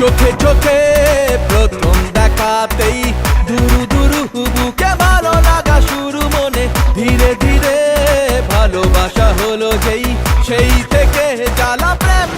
চোখে চোখে প্রথম দেখাতেই দুরু দুরু বুকে ভালো লাগা শুরু মনে ধীরে ধীরে ভালোবাসা হলো যেই সেই থেকে জ্বালা প্রেম